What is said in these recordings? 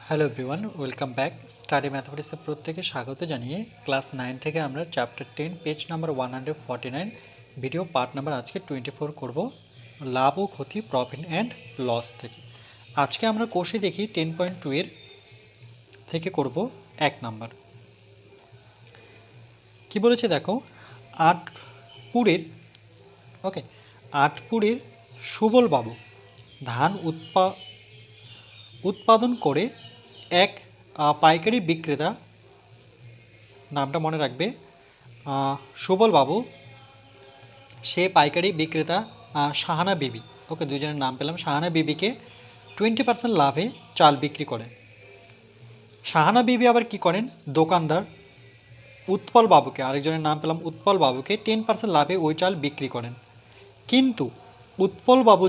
Hello everyone, welcome back. Study ম্যাথমেটিক্সের প্রত্যেকে স্বাগত জানিয়ে ক্লাস 9 থেকে আমরা chapter 10 page number 149 video part number আজকে 24 করব লাভ ও ক্ষতি, প্রফিট অ্যান্ড লস থেকে। আজকে আমরা কোষে দেখি 10.2 এর থেকে করব 1 নাম্বার। কি বলেছে দেখো, আটপুরের আটপুরের সুবল বাবু ধান উৎপাদন করে এক পাইকারি বিক্রেতা, নামটা মনে রাখবে, সুবল বাবু, সে পাইকারি বিক্রেতা শাহানা বিবি, দুজনের নাম পেলাম, শাহানা বিবিকে 20% লাভে চাল বিক্রি করেন। শাহানা বিবি আবার কি করেন, দোকানদার উৎপল বাবুকে, আরেকজনের নাম পেলাম উৎপল বাবুকে 10% লাভে ওই চাল বিক্রি করেন। কিন্তু উৎপল বাবু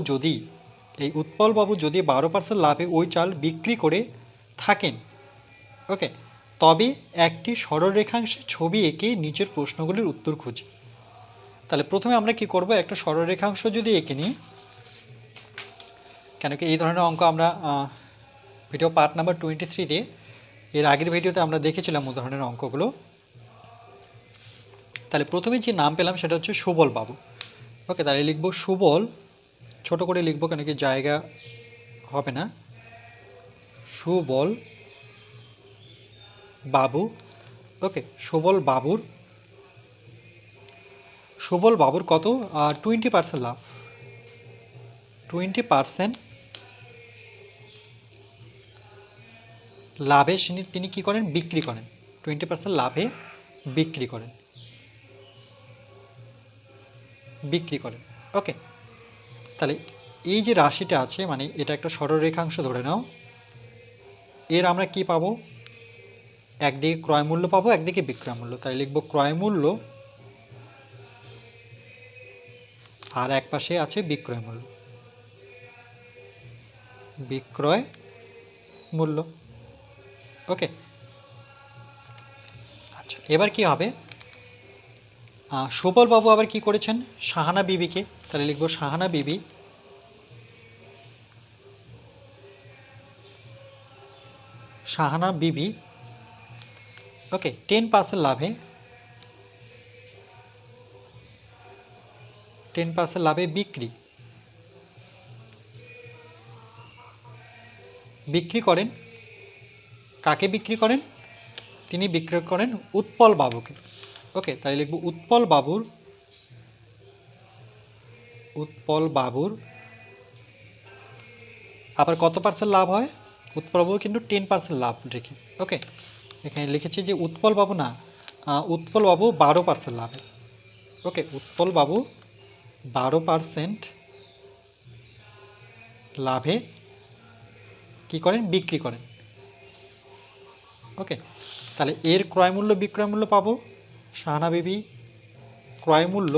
যদি 12% লাভে ওই চাল বিক্রি করে থাকেন, তবে একটি সরলরেখাংশে ছবি এঁকে নিচের প্রশ্নগুলির উত্তর খুঁজি। তাহলে প্রথমে আমরা কি করব, একটা সরলরেখাংশ যদি এঁকে নিই, কেন কি এই ধরনের অঙ্ক আমরা ভিডিও পার্ট নাম্বার 23 এর আগের ভিডিওতে আমরা দেখেছিলাম ও ধরনের অঙ্কগুলো। তাহলে প্রথমে যে নাম পেলাম সেটা হচ্ছে সুবল বাবু। তাহলে লিখব সুবল, ছোট করে লিখব কেন কি জায়গা হবে না, সুবল বাবু। সুবল বাবুর কত, 20% লাভ, 20% লাভে তিনি কি করেন, বিক্রি করেন, 20% লাভে বিক্রি করেন। তাহলে এই যে রাশিটা আছে, মানে এটা একটা সরলরেখাংশ ধরে নাও, এর আমরা কি পাবো, একদিকে ক্রয় মূল্য পাবো, একদিকে বিক্রয় মূল্য। তাই লিখবো ক্রয় মূল্য, আর এক পাশে আছে বিক্রয় মূল্য। আচ্ছা, এবার কি হবে, সুবল বাবু আবার কি করেছেন, শাহানা বিবিকে, তাহলে লিখবো শাহানা বিবি 10% লাভে 10% লাভে বিক্রি করেন। কাকে বিক্রি করেন, তিনি বিক্রি করেন উৎপল বাবুকে। তাই লিখব উৎপল বাবুর আবার কত পার্সেন্ট লাভ হয়, উৎপল বাবু কিন্তু 10% লাভ রেখে। এখানে লিখেছি যে উৎপল বাবু 12% লাভে। উৎপল বাবু 12% লাভে কি করেন, বিক্রি করেন। তাহলে এর ক্রয় মূল্য বিক্রয় মূল্য পাবো, শাহানা বিবি ক্রয় মূল্য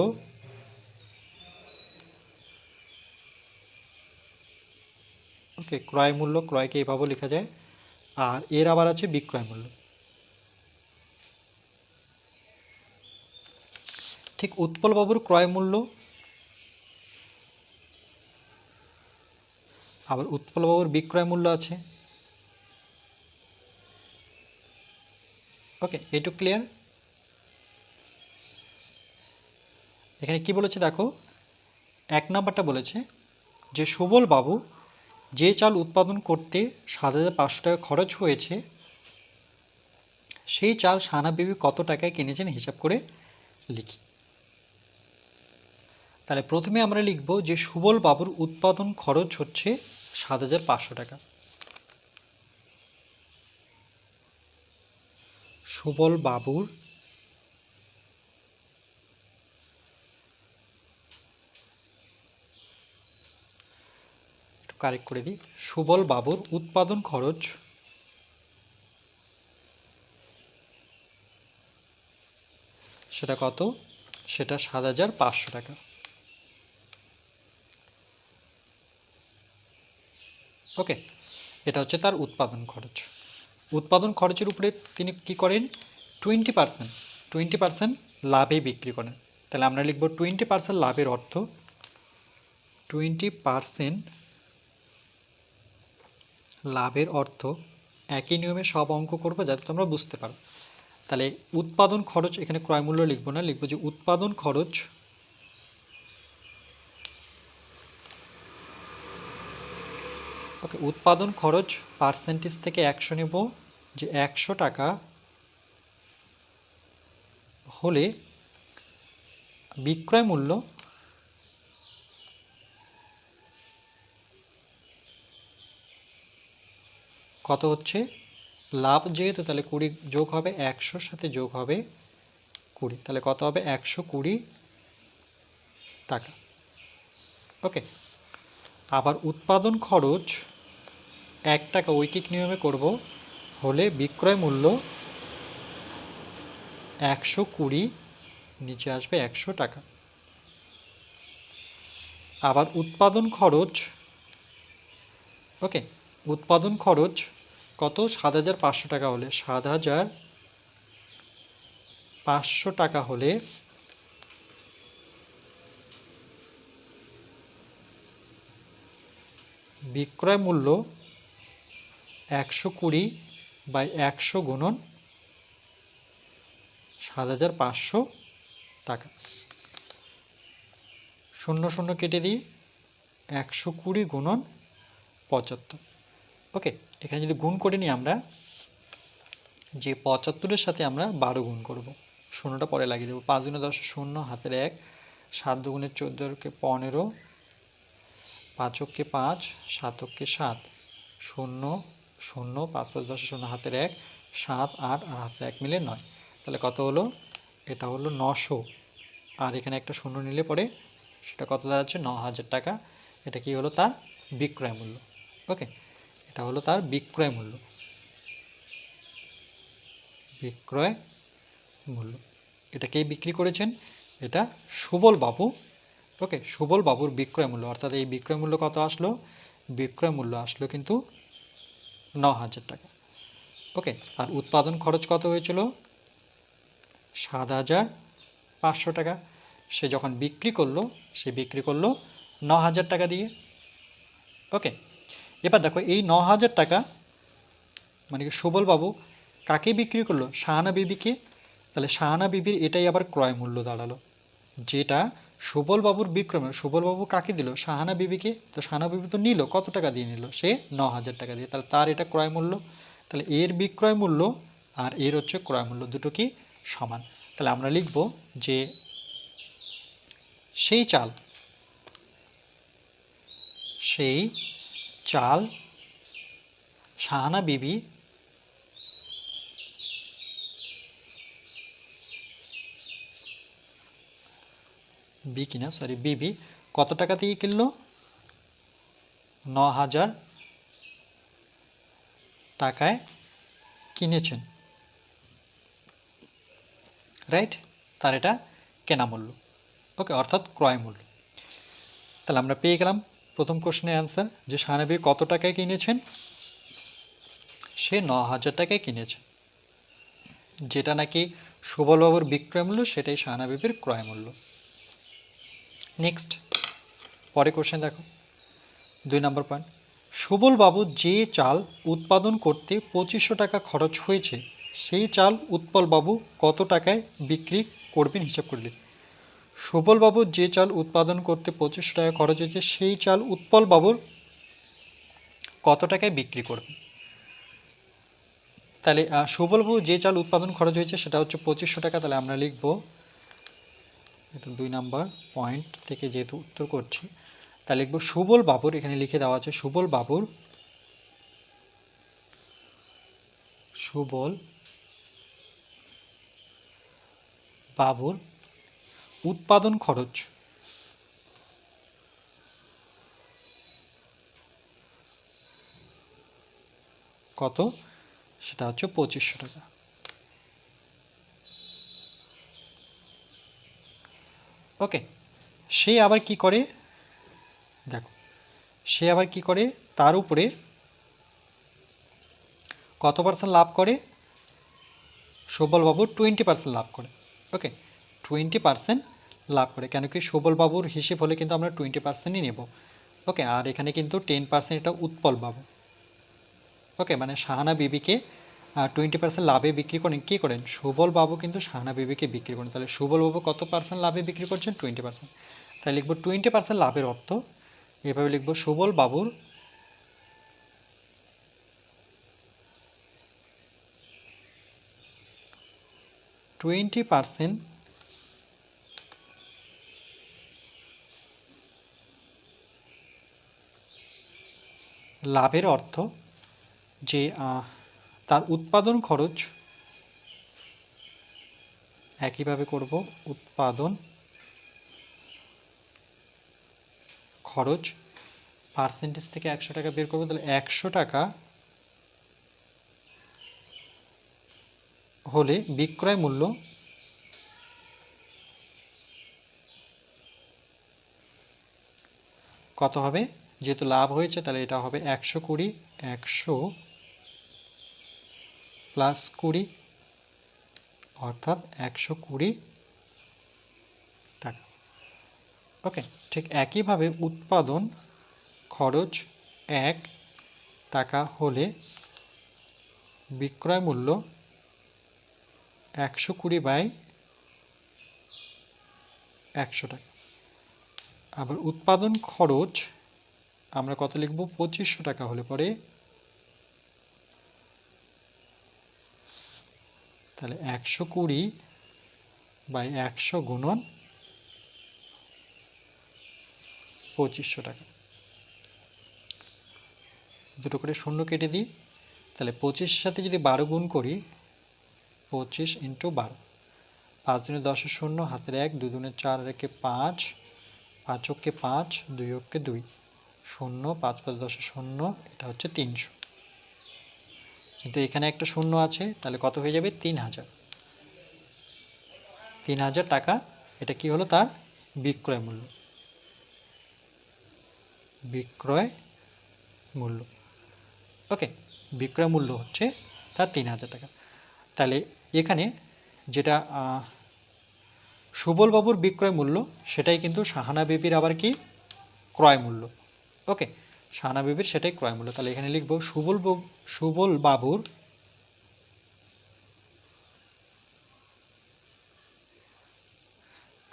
ক্রয়কে এভাবে লেখা যায়, আর এর আবার আছে বিক্রয় মূল্য। ঠিক উৎপল বাবুর ক্রয় মূল্য, আবার উৎপল বাবুর বিক্রয় মূল্য আছে। এইটুকু ক্লিয়ার। এখানে কি বলেছে দেখো, 1 নাম্বারটা বলেছে যে সুবল বাবু যে চাল উৎপাদন করতে 7,500 টাকা খরচ হয়েছে, সেই চাল শাহানা বিবি কত টাকায় কিনেছেন হিসাব করে লিখি। তাহলে প্রথমে আমরা লিখব যে সুবল বাবুর উৎপাদন খরচ হচ্ছে 7,500 টাকা। সুবল বাবুর কারেক্ট করে দিই, সুবল বাবুর উৎপাদন খরচ সেটা কত, সেটা 7,500 টাকা। এটা হচ্ছে তার উৎপাদন খরচ। উৎপাদন খরচের উপরে তিনি কি করেন, 20% লাভে বিক্রি করেন। তাহলে আমরা লিখব 20% লাভের অর্থ 20% লাভের অর্থ একই নিয়মে সব অঙ্ক করব যাতে তোমরা বুঝতে পারো। তাহলে উৎপাদন খরচ, এখানে ক্রয় মূল্য লিখব না, লিখব যে উৎপাদন খরচ ওকে, উৎপাদন খরচ পার্সেন্টেজ থেকে 100 নেব, যে 100 টাকা হলে বিক্রয় মূল্য কত হচ্ছে, লাভ যেহেতু তাহলে 20 যোগ হবে 100 সাথে যোগ হবে 20, তাহলে কত হবে 120 টাকা। ওকে, আবার উৎপাদন খরচ 1 টাকা ঐকিক নিয়মে করব, হলে বিক্রয় মূল্য 120, নিচে আসবে 100 টাকা। আবার উৎপাদন খরচ ওকে, উৎপাদন খরচ কত, 7500 টাকা হলে, 7500 টাকা হলে বিক্রয় মূল্য 120/100 গুণন 7500 টাকা। 0 0 কেটে দিই, 120 গুণন 75। ওকে, এখানে যদি গুণ করে নিই আমরা, যে 75-এর সাথে আমরা 12 গুণ করব, 0টা পরে লাগিয়ে দেবো, 5 × 10 0, হাতের 1, 7 × 2 = 14, 15, 5 × 5, 7 × 7, 0 0, 5 5 10 0, হাতের 1, 7 8 আর হাতের 1 মিলে 9। তাহলে কত হলো, এটা হলো 900, আর এখানে একটা 0 নিলে পরে সেটা কত দাঁড়াচ্ছে, 9000 টাকা। এটা কি হলো, তার বিক্রয় মূল্য। ওকে, এটা হলো তার বিক্রয় মূল্য, বিক্রয় মূল্য। এটা কে বিক্রি করেছেন, এটা সুবল বাবু। ওকে, সুবল বাবুর বিক্রয় মূল্য, অর্থাৎ এই বিক্রয় মূল্য কত আসলো, বিক্রয় মূল্য আসলো কিন্তু 9000 টাকা। ওকে, আর উৎপাদন খরচ কত হয়েছিল, 7500 টাকা। সে যখন বিক্রি করলো, সে বিক্রি করলো 9000 টাকা দিয়ে। ওকে, এবার দেখো এই 9000 টাকা মানে কি সুবল বাবু কাকে বিক্রি করলো, শাহানা বিবিকে। তাহলে শাহানা বিবির এটাই আবার ক্রয় মূল্য দাঁড়ালো, যেটা সুবল বাবুর বিক্রয়। সুবল বাবু কাকে দিল, শাহানা বিবিকে। তো শাহানা বিবি তো নিল, কত টাকা দিয়ে নিল, সে 9000 টাকা দিয়ে। তাহলে তার এটা ক্রয় মূল্য। তাহলে এর বিক্রয় মূল্য আর এর হচ্ছে ক্রয় মূল্য, দুটো কি সমান। তাহলে আমরা লিখব যে সেই চাল শাহানা বিবি বিবি কত টাকা দিয়ে কিনলো, 9000 টাকায় কিনেছেন, রাইট। তার এটা কেনা মূল্য। ওকে, অর্থাৎ ক্রয় মূল্য। তাহলে আমরা পেয়ে গেলাম প্রথম কোশ্চেনের অ্যান্সার, যে শাহানা বিবি কত টাকায় কিনেছেন, সে 9000 টাকায় কিনেছেন, যেটা নাকি সুবলবাবুর বিক্রয় মূল্য, সেটাই শাহানা বিবির ক্রয় মূল্য। নেক্সট, পরে কোশ্চেন দেখো, 2 নম্বর পয়েন্ট, সুবলবাবু যে চাল উৎপাদন করতে 2500 টাকা খরচ হয়েছে, সেই চাল উৎপলবাবু কত টাকায় বিক্রি করবেন, হিসাব করে লিখি। সুবলবাবুর যে চাল উৎপাদন করতে 2500 টাকা খরচ হয়েছে, সেই চাল উৎপলবাবুর কত টাকায় বিক্রি করবেন। তাহলে সুবলবাবু যে চাল উৎপাদন খরচ হয়েছে সেটা হচ্ছে 2500 টাকা। তাহলে আমরা লিখব, এটা 2 নম্বর পয়েন্ট থেকে যেহেতু উত্তর করছি, তাহলে লিখব সুবল বাবুর, এখানে লিখে দেওয়া আছে সুবল বাবুর উৎপাদন খরচ কত, সেটা হচ্ছে 2500 টাকা। ওকে, সে আবার কি করে দেখো, সে আবার কি করে, তার উপরে কত পার্সেন্ট লাভ করে, সুবলবাবুর 20% লাভ করে। ওকে, 20% লাভ করে, কেন কি সুবলবাবুর হিসেব হলে কিন্তু আমরা 20%ই নেব। ওকে, আর এখানে কিন্তু 10% এটা উৎপলবাবু। ওকে, মানে শাহানা বিবিকে 20% লাভে বিক্রি করেন। কী করেন? সুবল বাবু কিন্তু শাহানা বিবিকে বিক্রি করেন। তাহলে সুবল বাবু কত পার্সেন্ট লাভে বিক্রি করছেন? 20%। তাই লিখবো 20% লাভের অর্থ, এভাবে লিখবো সুবল বাবুর 20% লাভের অর্থ যে তার উৎপাদন খরচ, একইভাবে করব উৎপাদন খরচ পার্সেন্টেজ থেকে 100 টাকা বের করবো, তাহলে 100 টাকা হলে বিক্রয় মূল্য কত হবে? যেহেতু লাভ হয়েছে তাহলে এটা হবে 120, 100 প্লাস 20 অর্থাৎ 120 টাকা। ওকে, ঠিক একইভাবে উৎপাদন খরচ 1 টাকা হলে বিক্রয় মূল্য 120/100 টাকা। আবার উৎপাদন খরচ আমরা কত লিখব? 2500 টাকা হলে পরে, তাহলে 120/100 গুণন 2500 টাকা। দুটো করে শূন্য কেটে দিই, তাহলে 25-এর সাথে যদি 12 গুণ করি, 25 × 12, 5 দুনে 10 শূন্য, হাতের 1, 2 দুনে 4, রেখে 5, 5 অক্ষে 5, 2 অক্ষে 2, শূন্য, 5 5 10 শূন্য, এটা হচ্ছে 300। কিন্তু এখানে একটা শূন্য আছে, তাহলে কত হয়ে যাবে? 3000। 3000 টাকা, এটা কি হলো? তার বিক্রয় মূল্য। বিক্রয় মূল্য, ওকে, বিক্রয় মূল্য হচ্ছে তার 3000 টাকা। তাহলে এখানে যেটা সুবল বাবুর বিক্রয় মূল্য, সেটাই কিন্তু শাহানা বিবির আবার কি? ক্রয় মূল্য। ওকে, শাহানা বিবির সেটাই ক্রয় মূল্য। তাহলে এখানে লিখব সুবল বাবুর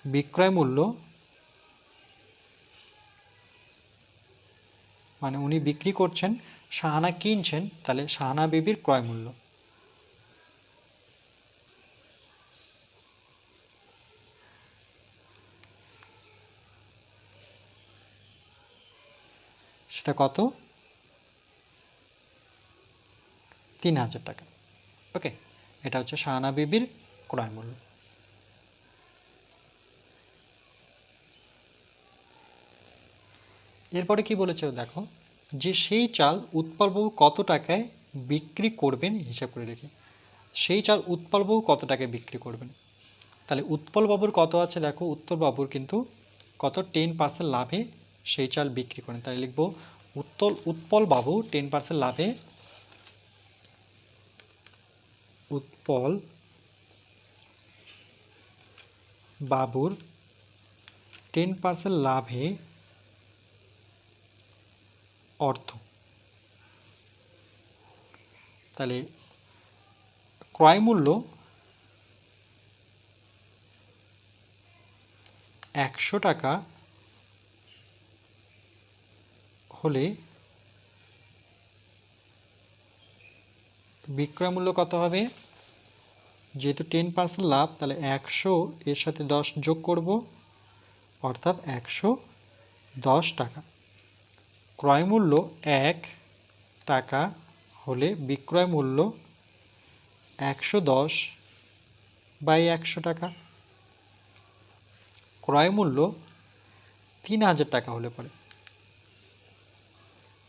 বিক্রয় মূল্য, মানে উনি বিক্রি করছেন, শাহানা কিনছেন, তাহলে শাহানা বিবির ক্রয় মূল্য। সেটা কত? 3000 টাকা। ওকে, এটা হচ্ছে শাহানা বিবির ক্রয় মূল্য। এরপরে কি বলেছে দেখো, যে সেই চাল উৎপলবাবু কত টাকায় বিক্রি করবেন হিসাব করে রেখে। সেই চাল উৎপলবাবু কত টাকায় বিক্রি করবেন? তাহলে উৎপলবাবুর কত আছে দেখো, উৎপলবাবুর কিন্তু কত? 10% লাভে সেই চাল বিক্রি করেন। তাহলে লিখব উৎপলবাবু 10% লাভে, উৎপল বাবুর 10% লাভে অর্থ। তাহলে ক্রয় মূল্য 100 টাকা হলে বিক্রয় মূল্য কত হবে? যেহেতু 10% লাভ, তাহলে 100 এর সাথে 10 যোগ করব, অর্থাৎ 110 টাকা। ক্রয় মূল্য 1 টাকা হলে বিক্রয় মূল্য 110/100 টাকা। ক্রয় মূল্য 3000 টাকা হলে পরে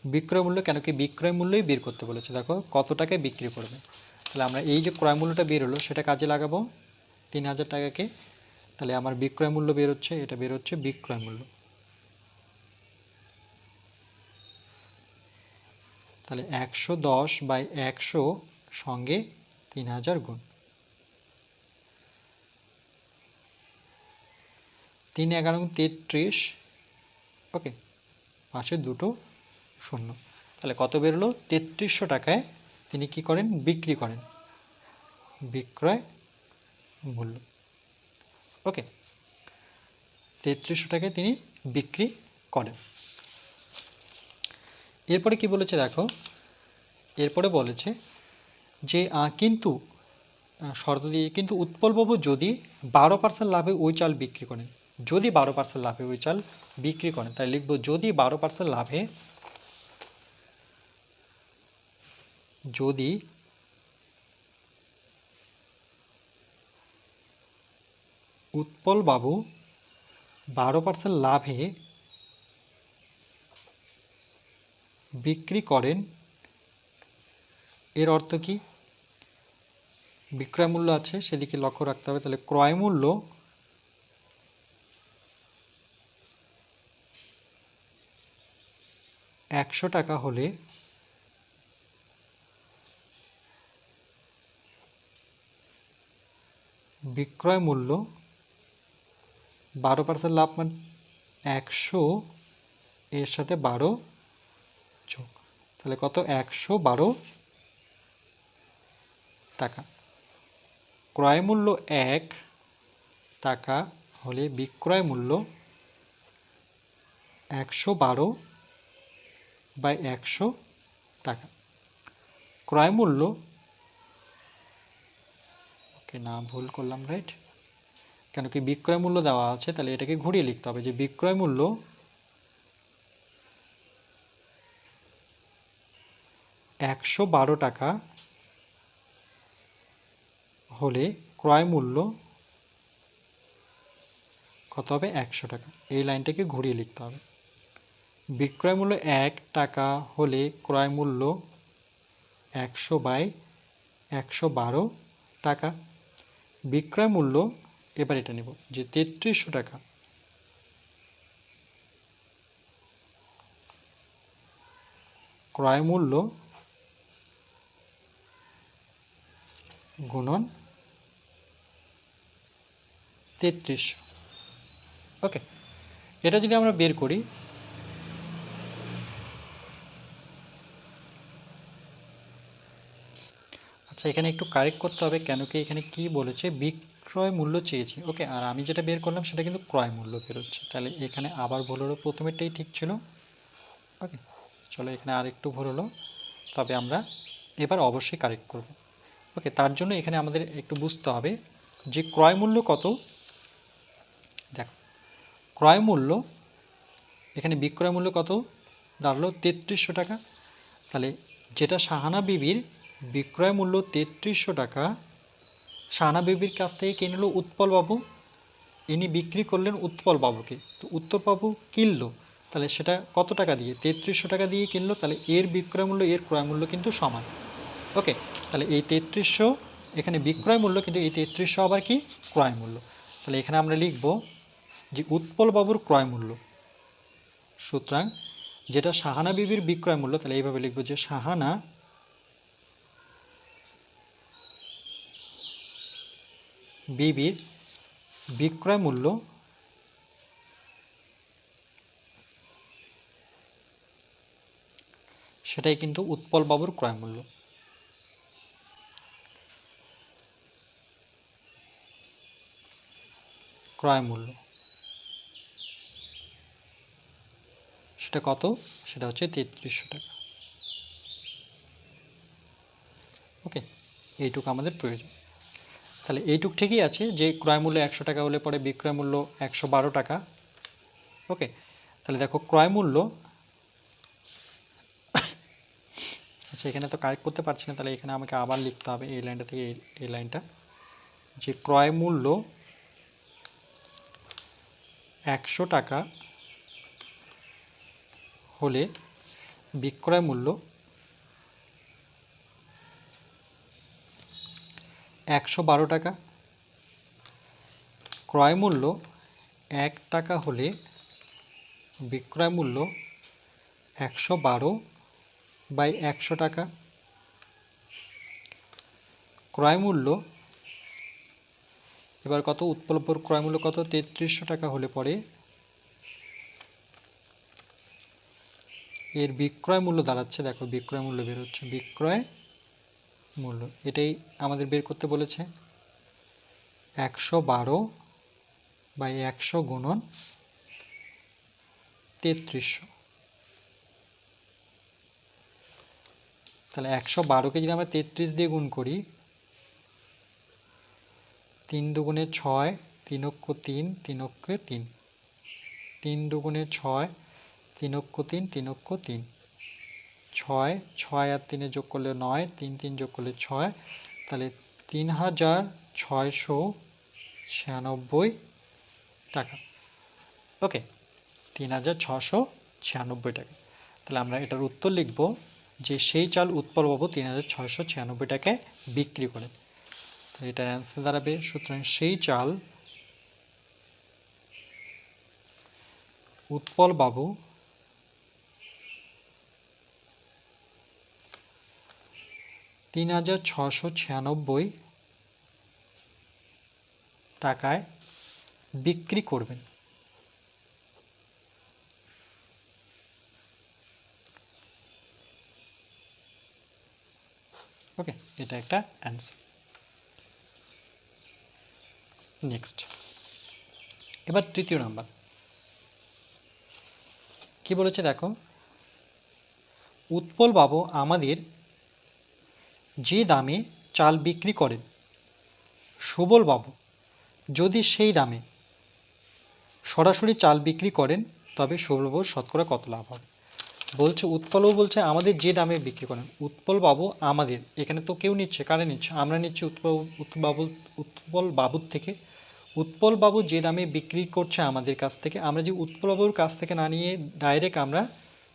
বিক্রয় মূল্য, কেন কি বিক্রয় মূল্যই বের করতে বলেছে, দেখো কত টাকায় বিক্রি করবে। তাহলে আমরা এই যে ক্রয় মূল্যটা বের হলো সেটা কাজে লাগাবো 3000 টাকাকে। তাহলে আমার বিক্রয় মূল্য বের হচ্ছে, এটা বের হচ্ছে বিক্রয় মূল্য। তাহলে 110/100 সঙ্গে 3000 গুণ 3 11 33। ওকে, পাশে দুটো শূন্য, তাহলে কত বেরোলো? 3300 টাকায় তিনি কি করেন? বিক্রি করেন, বিক্রয় মূল্য। ওকে, 3300 টাকায় তিনি বিক্রি করেন। এরপরে কি বলেছে দেখো, এরপরে বলেছে যে কিন্তু শর্ত দিয়ে, কিন্তু উৎপলবাবু যদি 12% লাভে ওই চাল বিক্রি করেন, যদি 12% লাভে ওই চাল বিক্রি করেন, তাই লিখব যদি 12% লাভে, যদি উৎপলবাবু 12% লাভে বিক্রি করেন, এর অর্থ কি? বিক্রয় মূল্য আছে, সেদিকে লক্ষ্য রাখতে হবে। তাহলে ক্রয় মূল্য $100 হলে বিক্রয় মূল্য 12% লাভ মানে 100 এর সাথে 12 যোগ, তাহলে কত? 112 টাকা। ক্রয় মূল্য $1 হলে বিক্রয় মূল্য 112/100 টাকা। ক্রয় মূল্য, ওকে না ভুল করলাম, রাইট, কেন কি বিক্রয় মূল্য দেওয়া আছে, তাহলে এটাকে ঘুরিয়ে লিখতে হবে যে বিক্রয় মূল্য 112 টাকা হলে ক্রয় মূল্য কত হবে? 100 টাকা। এই লাইনটাকে ঘুরিয়ে লিখতে হবে। বিক্রয় মূল্য $1 হলে ক্রয় মূল্য 100/112 টাকা। বিক্রয় মূল্য, এবার এটা নেব যে 3300 টাকা ক্রয় মূল্য গুণন 3300। ওকে, এটা যদি আমরা বের করি, আচ্ছা এখানে একটু কারেক্ট করতে হবে, কেন কি এখানে কি বলেছে? বিক্রয় মূল্য চেয়েছি, ওকে, আর আমি যেটা বের করলাম সেটা কিন্তু ক্রয় মূল্য বেরোচ্ছে, তাহলে এখানে আবার ভুল হলো, প্রথমেরটাই ঠিক ছিল। ওকে, চলো এখানে আর একটু ভুল হলো, তবে আমরা এবার অবশ্যই কারেক্ট করব। ওকে, তার জন্য এখানে আমাদের একটু বুঝতে হবে যে ক্রয় মূল্য কত। দেখো, ক্রয় মূল্য, এখানে বিক্রয় মূল্য কত দাঁড়ালো? 3300 টাকা। তাহলে যেটা সাহানা বিবির বিক্রয় মূল্য 3300 টাকা, সাহানা বিবির কাছ থেকে কিনে নিল উৎপলবাবু, ইনি বিক্রি করলেন উৎপলবাবুকে, তো উৎপলবাবু কিনলো, তাহলে সেটা কত টাকা দিয়ে? 3300 টাকা দিয়ে কিনলো, তাহলে এর বিক্রয় মূল্য এর ক্রয় মূল্য কিন্তু সমান। ওকে, তাহলে এই 3300 এখানে বিক্রয় মূল্য, কিন্তু এই 3300 আবার কি? ক্রয় মূল্য। তাহলে এখানে আমরা লিখব যে উৎপলবাবুর ক্রয় মূল্য, সুতরাং যেটা সাহানা বিবির বিক্রয় মূল্য, তাহলে এইভাবে লিখব যে সাহানা বিবির বিক্রয় মূল্য সেটাই কিন্তু উৎপলবাবুর ক্রয় মূল্য। ক্রয় মূল্য সেটা কত? সেটা হচ্ছে 3300 টাকা। ওকে, এইটুকু আমাদের প্রয়োজন। তাহলে এইটুক ঠিকই আছে যে ক্রয় মূল্য 100 টাকা হলে পরে বিক্রয় মূল্য 112 টাকা। ওকে, তাহলে দেখো ক্রয় মূল্য, আচ্ছা এখানে তো কারেক্ট করতে পারছি না, তাহলে এখানে আমাকে আবার লিখতে হবে এই লাইনটা থেকে এই লাইনটা, যে ক্রয় মূল্য 100 টাকা হলে বিক্রয় মূল্য 112 টাকা। ক্রয় মূল্য 1 টাকা হলে বিক্রয় মূল্য 112/100 টাকা। ক্রয় মূল্য এবার কত? উৎপলবাবুর ক্রয় মূল্য কত? 3300 টাকা হলে পরে এর বিক্রয় মূল্য দাঁড়াচ্ছে, দেখো বিক্রয় মূল্য বের হচ্ছে, বিক্রয় মূল্য এটাই আমাদের বের করতে বলেছে, 112/100 গুণন 3300। তাহলে 112কে যদি আমরা 33 দিয়ে গুণ করি, 3 দুগুণে 6, 3 অক্ষ 3, 3 অক্ষে 3, 3 দুগুণে 6, 3 অক্ষ 3, 3 অক্ষ 3, 6, 6 আর 3 যোগ করলে 9, 3 3 যোগ করলে 6, তাহলে 3696 টাকা। ওকে, 3696 টাকা। তাহলে আমরা এটার উত্তর লিখব যে সেই চাল উৎপলবাবু 3696 টাকায় বিক্রি করেন। তাহলে এটার অ্যান্সার দাঁড়াবে, সুতরাং সেই চাল উৎপলবাবু 3696 টাকায় বিক্রি করবেন। ওকে, এটা একটা অ্যান্সার। নেক্সট, এবার তৃতীয় নাম্বার কি বলেছে দেখো, উৎপলবাবু আমাদের যে দামে চাল বিক্রি করেন, সুবলবাবু যদি সেই দামে সরাসরি চাল বিক্রি করেন তবে সুবলবাবুর শতকরা কত লাভ হবে। বলছে উৎপলবাবু বলছে আমাদের যে দামে বিক্রি করেন, উৎপলবাবু আমাদের, এখানে তো কেউ নিচ্ছে, কারে নিচ্ছে, আমরা নিচ্ছি উৎপলবাবুর থেকে। উৎপলবাবু যে দামে বিক্রি করছে আমাদের কাছ থেকে, আমরা যদি উৎপলবাবুর কাছ থেকে না নিয়ে ডাইরেক্ট আমরা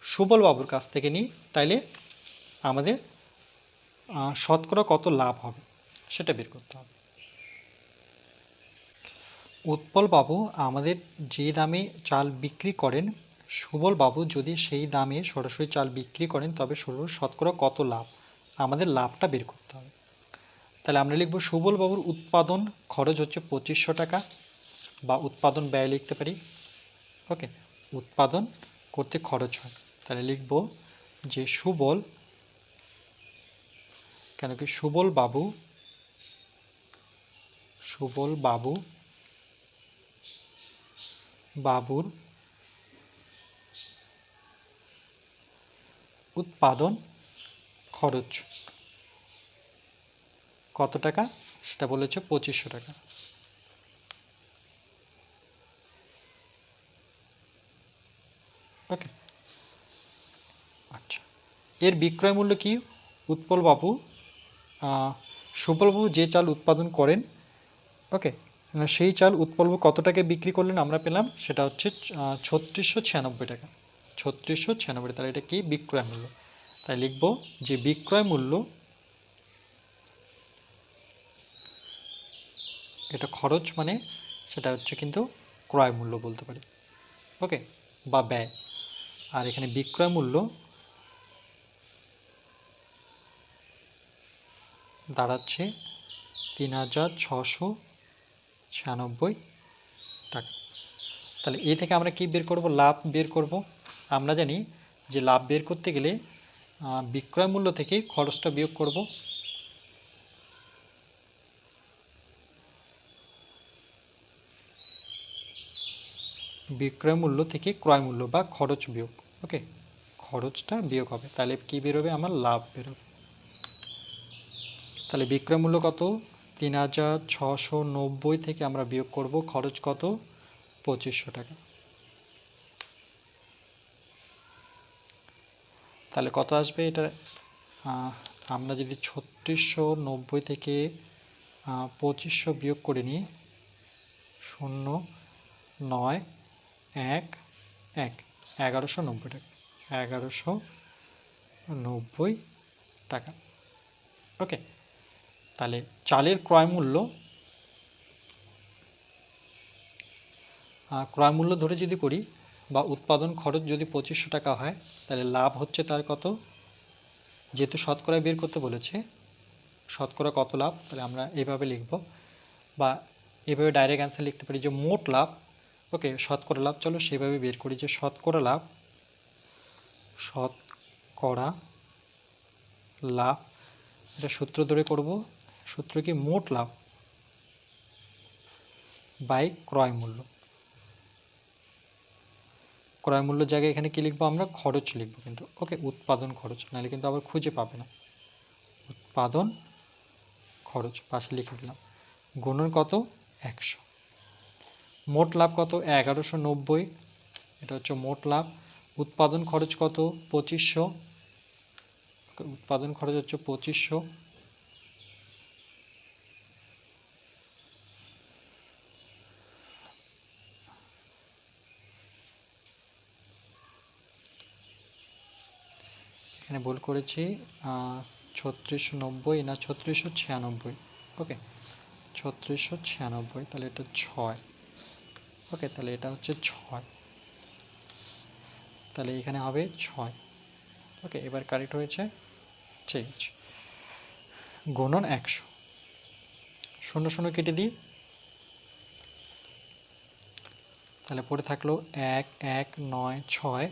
সুবলবাবুর কাছ থেকে নিই, তাইলে আমাদের শতকরা কত লাভ হবে সেটা বের করতে হবে। উৎপলবাবু আমাদের যে দামে চাল বিক্রি করেন, সুবলবাবু যদি সেই দামে সরাসরি চাল বিক্রি করেন তবে শতকরা কত লাভ, আমাদের লাভটা বের করতে হবে। তাহলে আমরা লিখব সুবলবাবুর উৎপাদন খরচ হচ্ছে 2500 টাকা, বা উৎপাদন ব্যয় লিখতে পারি। ওকে, উৎপাদন করতে খরচ হয়, তাহলে লিখব যে কেন কি বাবুর উৎপাদন খরচ কত টাকা, সেটা বলেছে 2500 টাকা। ওকে, আচ্ছা, এর বিক্রয় মূল্য কি, সুবলবাবু যে চাল উৎপাদন করেন, ওকে, সেই চাল উৎপলবাবু কত টাকায় বিক্রি করলেন আমরা পেলাম, সেটা হচ্ছে 3696 টাকা, 3696। তাহলে এটা কি বিক্রয় মূল্য, তাই লিখব যে বিক্রয় মূল্য, এটা খরচ মানে সেটা হচ্ছে কিন্তু ক্রয় মূল্য বলতে পারি, ওকে, বা ব্যয়। আর এখানে বিক্রয় মূল্য দাঁড়াচ্ছে 3696 টাকা। তাহলে এ থেকে আমরা কি বের করব, লাভ বের করব। আমরা জানি যে লাভ বের করতে গেলে বিক্রয় মূল্য থেকে খরচটা বিয়োগ করব। বিক্রয় মূল্য থেকে ক্রয় মূল্য বা খরচ বিয়োগ, ওকে, খরচটা বিয়োগ হবে, তাহলে কি বেরোবে, আমার লাভ বেরোবে। তাহলে বিক্রয় মূল্য কত, 3690 থেকে আমরা বিয়োগ করব খরচ কত, 2500 টাকা। তাহলে কত আসবে এটা, আমরা যদি 3690 থেকে 2500 বিয়োগ করে নিই, 091 1190 টাকা, 1190 টাকা। ওকে, তাহলে চালের ক্রয় মূল্য ধরে যদি করি, বা উৎপাদন খরচ যদি 2500 টাকা হয়, তাহলে লাভ হচ্ছে তার কত, যেহেতু শতকরা বের করতে বলেছে, শতকরা কত লাভ, তাহলে আমরা এভাবে লিখব, বা এভাবে ডাইরেক্ট অ্যান্সার লিখতে পারি যে মোট লাভ। ওকে, শতকরা লাভ, চলো সেভাবে বের করি যে শতকরা লাভ শতকরা লাভ, এটা সূত্র ধরে করব। সূত্র কি? মোট লাভ বাই ক্রয় মূল্য। ক্রয় মূল্যের জায়গায় এখানে কি লিখবো আমরা? খরচ লিখবো কিন্তু। ওকে, উৎপাদন খরচ, নাহলে কিন্তু আবার খুঁজে পাবে না। উৎপাদন খরচ পাশে লিখে দিলাম, গুণন কত? 100। মোট লাভ কত? 1190, এটা হচ্ছে মোট লাভ। উৎপাদন খরচ কত? 2500, উৎপাদন খরচ হচ্ছে 2500। এখানে ভুল করেছি, 3690 না 3696। ওকে, 3696, তাহলে এটা 6। ওকে, তাহলে এটা হচ্ছে 6, তাহলে এখানে হবে 6। ওকে, এবার কারেক্ট হয়েছে, চেঞ্জ। গুণন 100, 0 0 কেটে দিই, তাহলে পড়ে থাকলো 1196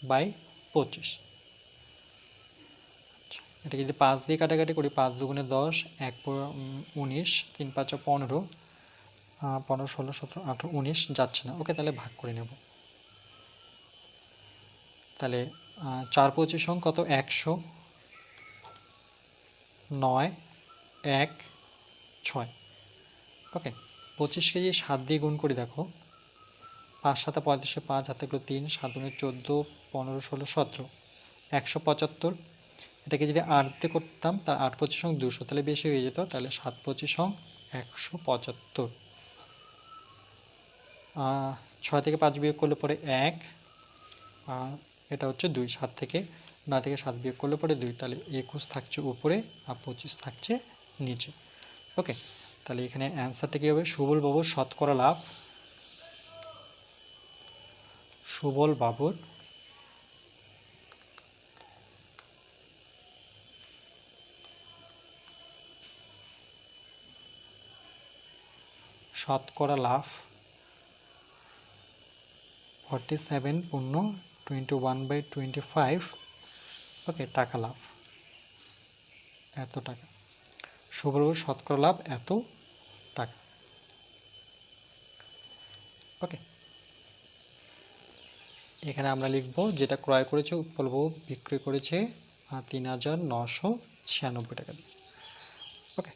বাই 25। এটা যদি 5 দিয়ে কাটাকাটি করি, 5 দুগুণে 10, 1 19, 3 5 15, 15 16 17 18 19 যাচ্ছে না। ওকে, তাহলে ভাগ করে নেব। তাহলে 4 25 কত? 100, 9 1 6। ওকে, 25 কেজি 7 দিয়ে গুণ করে দেখো, 5 7 35, 5 হাতে গেলো 3, 7 দুগুণে 14, 15 16 17, 175। এটাকে যদি 8 দিয়ে করতাম, তার 8 25 200, তাহলে বেশি হয়ে যেত। তাহলে 7 25 175। 6 থেকে 5 বিয়োগ করলে পরে 1, এটা হচ্ছে 2। 7 থেকে 9 থেকে 7 বিয়োগ করলে পরে 2, তাহলে 21 থাকছে উপরে আর 25 থাকছে নিচে। ওকে, তাহলে এখানে অ্যান্সারটা কী হবে? সুবল বাবুর শতকরা লাভ, সুবল বাবুর শতকরা লাভ 47.21/25। ওকে, টাকা লাভ এত টাকা। সুবল বাবুর শতকরা লাভ এত টাকা। ওকে, এখানে আমরা লিখব যেটা ক্রয় করেছে উৎপলবাবু বিক্রি করেছে 3996 টাকা দিয়ে। ওকে,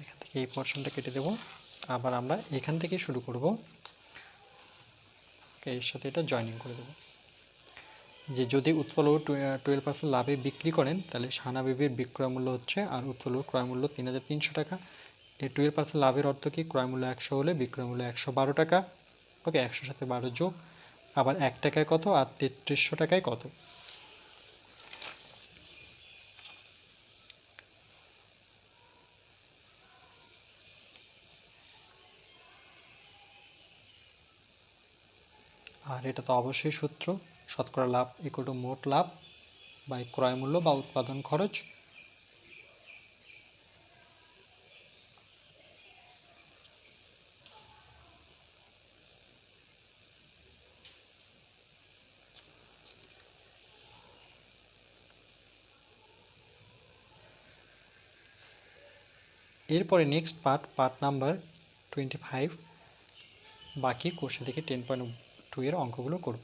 এখান থেকে এই পোর্শনটা কেটে দেব, আবার আমরা এখান থেকে শুরু করব। এর সাথে এটা জয়েনিং করে দেব, যে যদি উৎপলবাবু 12% লাভে বিক্রি করেন, তাহলে সানা বিবির বিক্রয় মূল্য হচ্ছে, আর উৎপলবাবুর ক্রয় মূল্য 3300 টাকা। এই 12% লাভের অর্থ কি? ক্রয় মূল্য 100 হলে বিক্রয় মূল্য 112 টাকা। ওকে, 100 সাথে 12 যোগ, আবার 1 টাকায় কত আর 3300 টাকায় কত। আর এটা তো অবশ্যই সূত্র, শতকরা লাভ ইকুয়াল টু মোট লাভ বাই ক্রয় মূল্য বা উৎপাদন খরচ। এরপরে নেক্সট পার্ট নাম্বার 25, বাকি কোর্সে থেকে 10.2 এর অঙ্কগুলো করব।